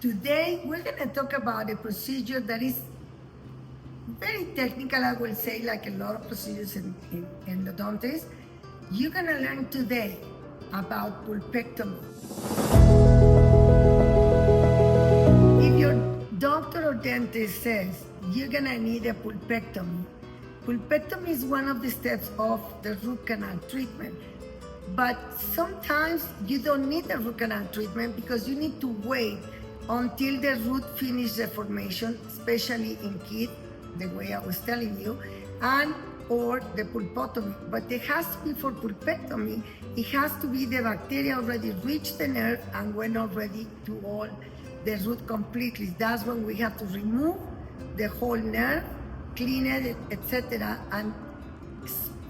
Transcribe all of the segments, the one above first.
Today, we're going to talk about a procedure that is very technical, I will say, like a lot of procedures in endodontics. You're going to learn today about pulpectomy. If your doctor or dentist says you're going to need a pulpectomy, pulpectomy is one of the steps of the root canal treatment. But sometimes you don't need the root canal treatment because you need to wait until the root finishes the formation, especially in kids, the way I was telling you, and or the pulpotomy. But it has to be for pulpectomy, it has to be the bacteria already reached the nerve and went already to all the root completely. That's when we have to remove the whole nerve, clean it, etc. And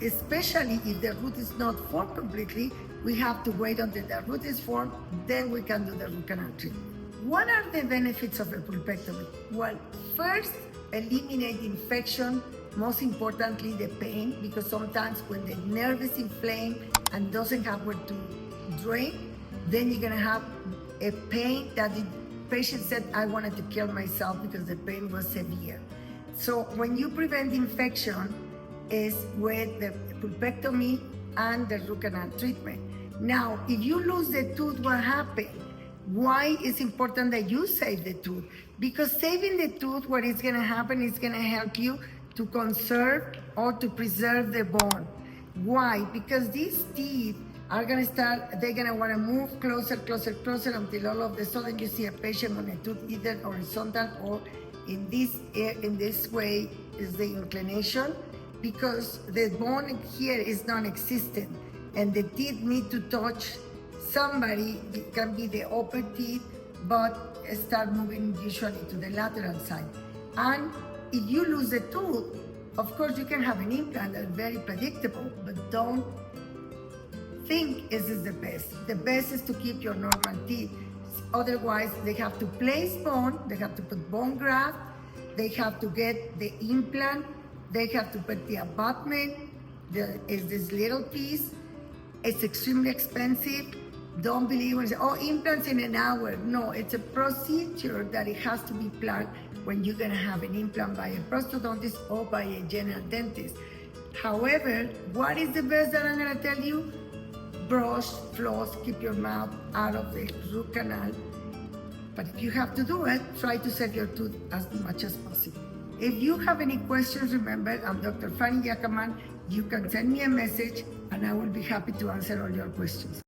especially if the root is not formed completely, we have to wait until the root is formed, then we can do the root canal treatment. What are the benefits of a pulpectomy? Well, first, eliminate infection, most importantly the pain, because sometimes when the nerve is inflamed and doesn't have where to drain, then you're gonna have a pain that the patient said, I wanted to kill myself because the pain was severe. So when you prevent infection, is with the pulpectomy and the root canal treatment. Now, if you lose the tooth, what happened? Why is important that you save the tooth? Because saving the tooth, what is gonna happen is gonna help you to conserve or to preserve the bone. Why? Because these teeth are gonna start, they're gonna wanna move closer, closer, closer until all of a sudden you see a patient with a tooth either horizontal or in this way is the inclination, because the bone here is non-existent and the teeth need to touch somebody. It can be the upper teeth, but start moving usually to the lateral side. And if you lose the tooth, of course you can have an implant that's very predictable, but don't think this is the best. The best is to keep your normal teeth. Otherwise, they have to place bone, they have to put bone graft, they have to get the implant, they have to put the abutment, is this little piece. It's extremely expensive. Don't believe when you say, oh, implants in an hour. No, it's a procedure that it has to be planned when you're gonna have an implant by a prosthodontist or by a general dentist. However, what is the best that I'm gonna tell you? Brush, floss, keep your mouth out of the root canal. But if you have to do it, try to save your tooth as much as possible. If you have any questions, remember, I'm Dr. Fanny Yacaman. You can send me a message and I will be happy to answer all your questions.